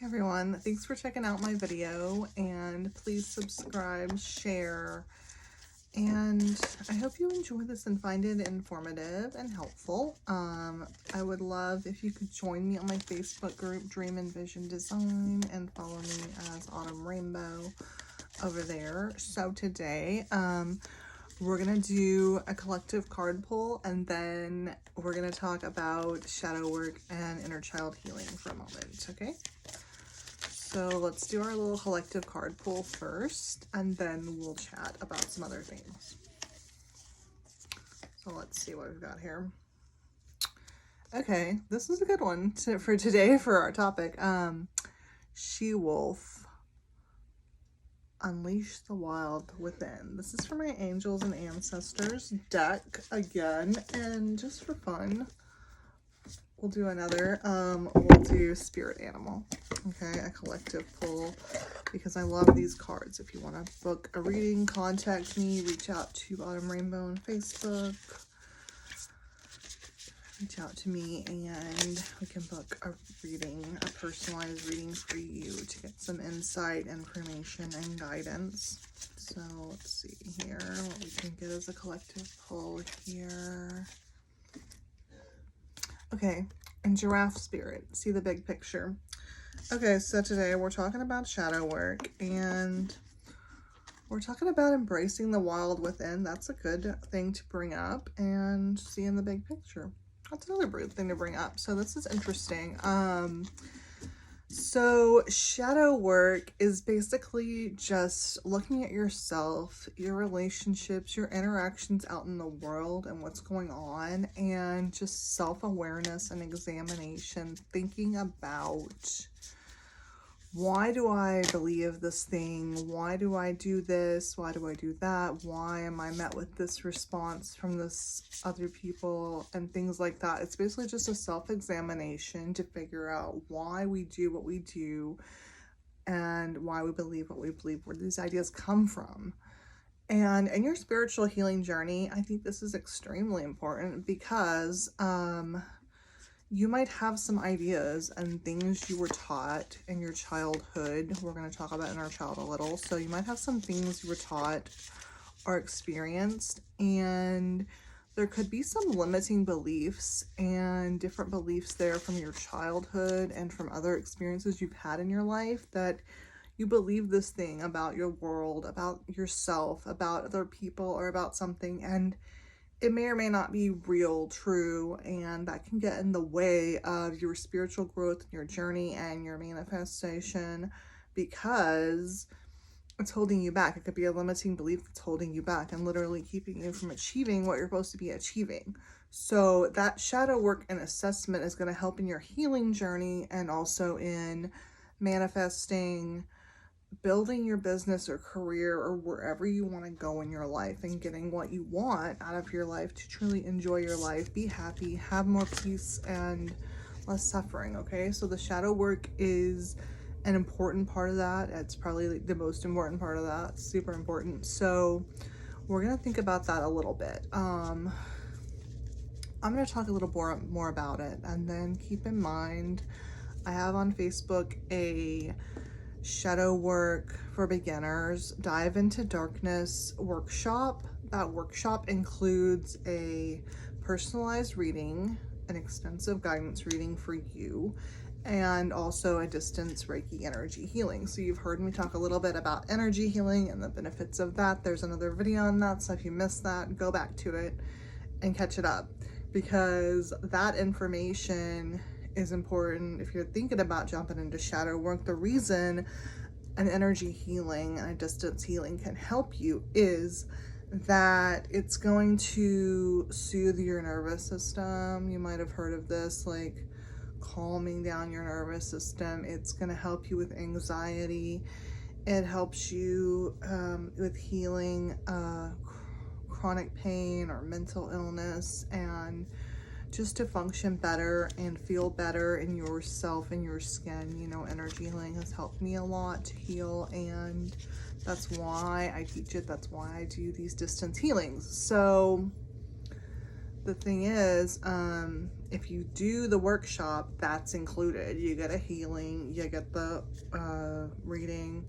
Hey everyone, thanks for checking out my video, and please subscribe, share, and I hope you enjoy this and find it informative and helpful. I would love if you could join me on my Facebook group, Dream and Vision Design, and follow me as Autumnrainbow over there. So today, we're gonna do a collective card pull, and then we're gonna talk about shadow work and inner child healing for a moment, okay? So let's do our little collective card pull first, and then we'll chat about some other things. So let's see what we've got here. Okay, this is a good one for today for our topic. She-Wolf, Unleash the Wild Within. This is for my Angels and Ancestors deck again, and just for fun, we'll do another. We'll do Spirit Animal. Okay, a collective pull, because I love these cards. If you want to book a reading, contact me. Reach out to Autumnrainbow on Facebook. Reach out to me and we can book a reading, a personalized reading for you to get some insight, information, and guidance. So let's see here what we can get as a collective pull here. Okay, and Giraffe Spirit, see the big picture. Okay, so today we're talking about shadow work, and we're talking about embracing the wild within. That's a good thing to bring up, and seeing the big picture. That's another good thing to bring up. So this is interesting. So shadow work is basically just looking at yourself, your relationships, your interactions out in the world and what's going on, and just self-awareness and examination, thinking about, why do I believe this thing? Why do I do this? Why do I do that? Why am I met with this response from this other people and things like that? It's basically just a self-examination to figure out why we do what we do and why we believe what we believe, where these ideas come from. And in your spiritual healing journey, I think this is extremely important because you might have some ideas and things you were taught in your childhood. We're going to talk about inner child a little. So you might have some things you were taught or experienced, and there could be some limiting beliefs and different beliefs there from your childhood and from other experiences you've had in your life, that you believe this thing about your world, about yourself, about other people, or about something, and it may or may not be real, true, and that can get in the way of your spiritual growth, your journey, and your manifestation, because it's holding you back. It could be a limiting belief that's holding you back and literally keeping you from achieving what you're supposed to be achieving. So that shadow work and assessment is going to help in your healing journey, and also in manifesting, building your business or career or wherever you want to go in your life, and getting what you want out of your life to truly enjoy your life, be happy, have more peace and less suffering. Okay, so the shadow work is an important part of that. It's probably the most important part of that. It's super important. So we're going to think about that a little bit. I'm going to talk a little more about it, and then keep in mind I have on Facebook a shadow work for beginners, dive into darkness workshop. That workshop includes a personalized reading, an extensive guidance reading for you, and also a distance Reiki energy healing. So you've heard me talk a little bit about energy healing and the benefits of that. There's another video on that, so if you missed that, go back to it and catch it up, because that information is important if you're thinking about jumping into shadow work. The reason an energy healing and a distance healing can help you is that it's going to soothe your nervous system. You might have heard of this, like calming down your nervous system. It's going to help you with anxiety. It helps you with healing chronic pain or mental illness, and just to function better and feel better in yourself and your skin. You know, energy healing has helped me a lot to heal, and that's why I teach it. That's why I do these distance healings. So the thing is, If you do the workshop, that's included. You get a healing, you get the reading,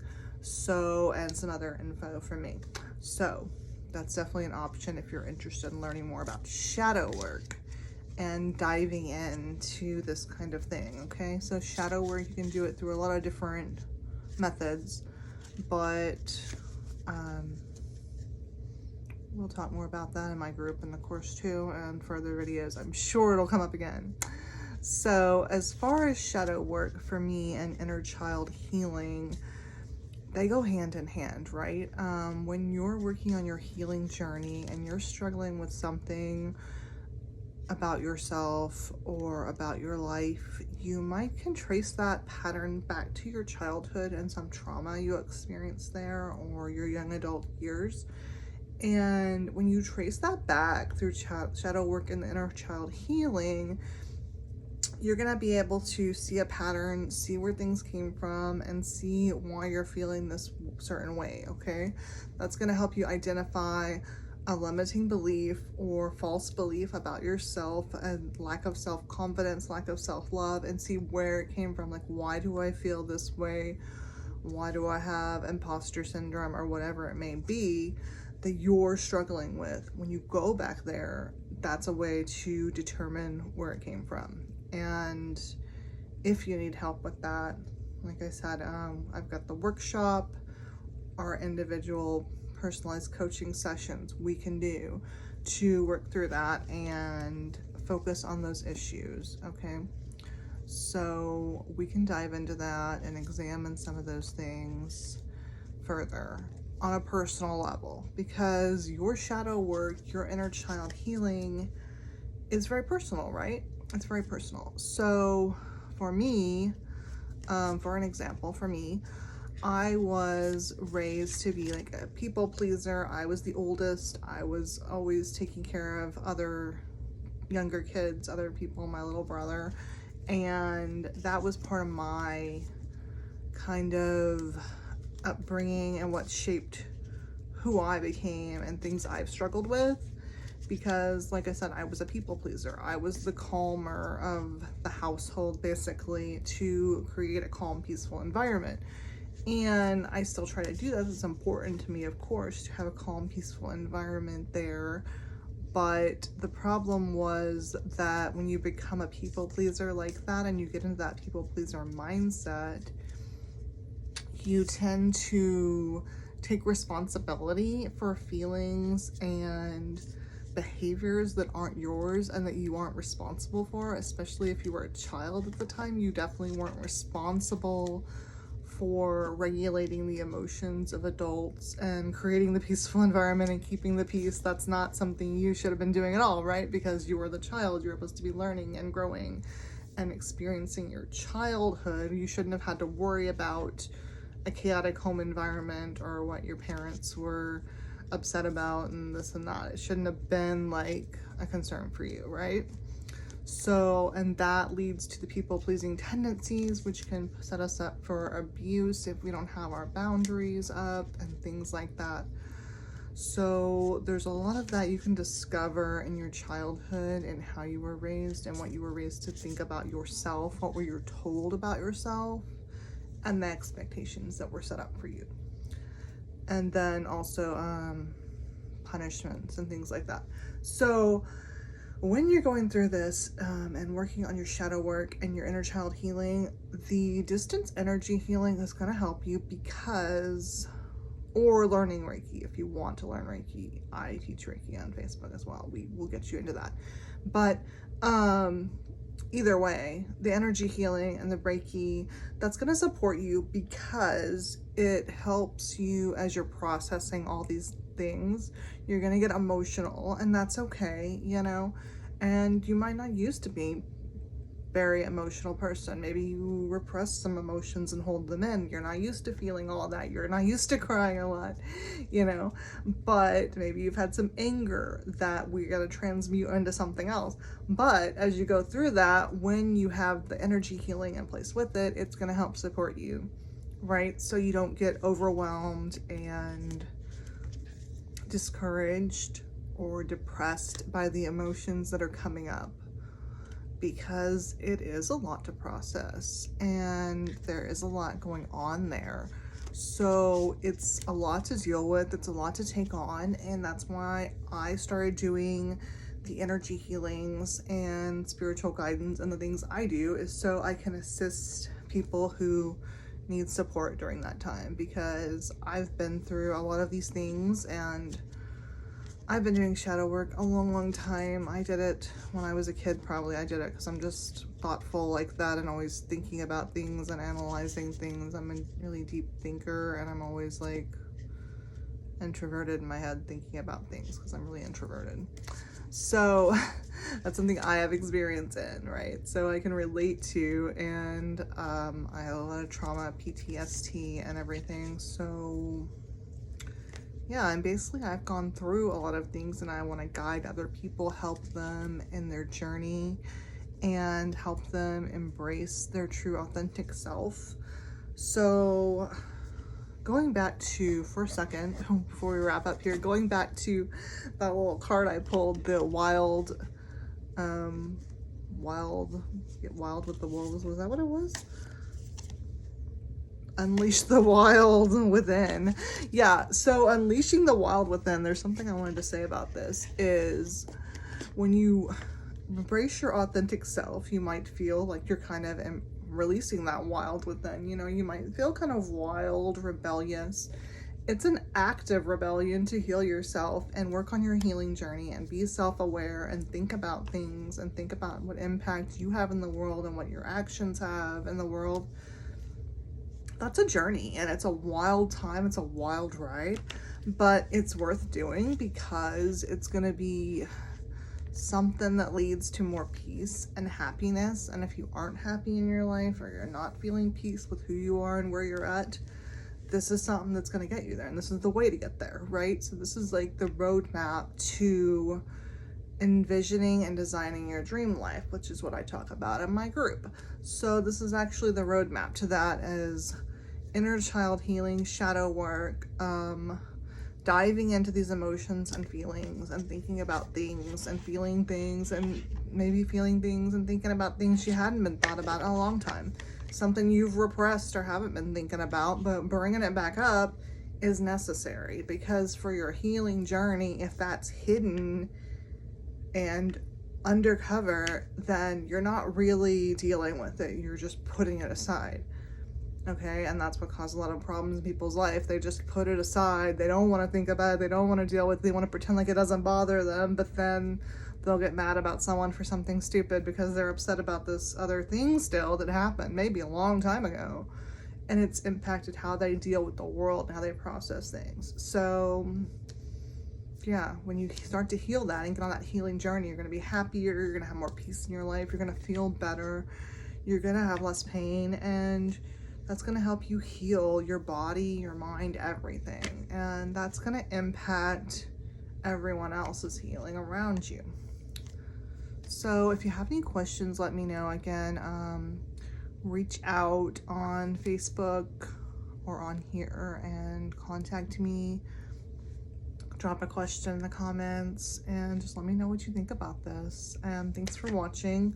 and some other info from me. So that's definitely an option if you're interested in learning more about shadow work and diving into this kind of thing. Okay, so shadow work, you can do it through a lot of different methods, but we'll talk more about that in my group in the course too, and further videos. I'm sure it'll come up again. So as far as shadow work for me and inner child healing, they go hand in hand, right? When you're working on your healing journey and you're struggling with something about yourself or about your life, you can trace that pattern back to your childhood and some trauma you experienced there, or your young adult years. And when you trace that back through shadow work and the inner child healing, you're gonna be able to see a pattern, see where things came from, and see why you're feeling this certain way, okay? That's gonna help you identify a limiting belief or false belief about yourself, and lack of self-confidence, lack of self-love, and see where it came from. Like, why do I feel this way? Why do I have imposter syndrome, or whatever it may be that you're struggling with? When you go back there, that's a way to determine where it came from. And if you need help with that, like I said, I've got the workshop, our individual personalized coaching sessions we can do to work through that and focus on those issues, okay? So we can dive into that and examine some of those things further on a personal level, because your shadow work, your inner child healing is very personal, right? It's very personal. So for me, for an example, for me, I was raised to be like a people pleaser. I was the oldest. I was always taking care of other younger kids, other people, my little brother. And that was part of my kind of upbringing and what shaped who I became and things I've struggled with, because like I said, I was a people pleaser. I was the calmer of the household, basically, to create a calm, peaceful environment. And I still try to do that. It's important to me, of course, to have a calm, peaceful environment there. But the problem was that when you become a people pleaser like that and you get into that people pleaser mindset, you tend to take responsibility for feelings and behaviors that aren't yours and that you aren't responsible for, especially if you were a child at the time. You definitely weren't responsible for regulating the emotions of adults and creating the peaceful environment and keeping the peace. That's not something you should have been doing at all, right? Because you were the child. You were supposed to be learning and growing and experiencing your childhood. You shouldn't have had to worry about a chaotic home environment or what your parents were upset about and this and that. It shouldn't have been like a concern for you, right? So, and that leads to the people-pleasing tendencies, which can set us up for abuse if we don't have our boundaries up and things like that. So there's a lot of that you can discover in your childhood and how you were raised and what you were raised to think about yourself, what were you told about yourself, and the expectations that were set up for you. And then also punishments and things like that. So when you're going through this and working on your shadow work and your inner child healing, the distance energy healing is going to help you, because, or learning Reiki if you want to learn Reiki. I teach Reiki on Facebook as well. We will get you into that. But either way, the energy healing and the Reiki, that's going to support you because it helps you as you're processing all these things. You're going to get emotional, and that's okay, you know, and you might not used to be very emotional person. Maybe you repress some emotions and hold them in. You're not used to feeling all that. You're not used to crying a lot, you know, but maybe you've had some anger that we got to transmute into something else. But as you go through that, when you have the energy healing in place with it, it's going to help support you, right? So you don't get overwhelmed and discouraged or depressed by the emotions that are coming up, because it is a lot to process and there is a lot going on there. So it's a lot to deal with, it's a lot to take on, and that's why I started doing the energy healings and spiritual guidance, and the things I do is so I can assist people who need support during that time, because I've been through a lot of these things and I've been doing shadow work a long time. I did it when I was a kid, probably. I did it because I'm just thoughtful like that and always thinking about things and analyzing things. I'm a really deep thinker, and I'm always like introverted in my head thinking about things because I'm really introverted. So that's something I have experience in, right? So I can relate to, and I have a lot of trauma, PTSD and everything. So yeah, and basically I've gone through a lot of things, and I want to guide other people, help them in their journey, and help them embrace their true authentic self. So going back to, for a second, before we wrap up here, going back to that little card I pulled, the wild with the wolves, was that what it was? Unleash the wild within. Yeah, so unleashing the wild within, there's something I wanted to say about this, is when you embrace your authentic self, you might feel like you're kind of releasing that wild within. You know, you might feel kind of wild, rebellious. It's an active rebellion to heal yourself and work on your healing journey and be self-aware and think about things and think about what impact you have in the world and what your actions have in the world. That's a journey, and it's a wild time, it's a wild ride, but it's worth doing because it's going to be something that leads to more peace and happiness. And if you aren't happy in your life, or you're not feeling peace with who you are and where you're at, this is something that's going to get you there, and this is the way to get there, right? So this is like the roadmap to envisioning and designing your dream life, which is what I talk about in my group. So this is actually the roadmap to that, as inner child healing, shadow work, diving into these emotions and feelings and thinking about things and feeling things, and maybe feeling things and thinking about things you hadn't been thought about in a long time, something you've repressed or haven't been thinking about, but bringing it back up is necessary, because for your healing journey, if that's hidden and undercover, then you're not really dealing with it, you're just putting it aside. Okay, and that's what caused a lot of problems in people's life. They just put it aside. They don't want to think about it. They don't want to deal with it. They want to pretend like it doesn't bother them, but then they'll get mad about someone for something stupid because they're upset about this other thing still that happened maybe a long time ago, and it's impacted how they deal with the world and how they process things. So yeah, when you start to heal that and get on that healing journey, you're going to be happier, you're going to have more peace in your life, you're going to feel better, you're going to have less pain, and that's going to help you heal your body, your mind, everything. And that's going to impact everyone else's healing around you. So if you have any questions, let me know. Again, reach out on Facebook or on here and contact me. Drop a question in the comments and just let me know what you think about this. And thanks for watching.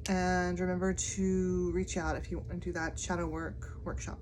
And remember to reach out if you want to do that shadow work workshop.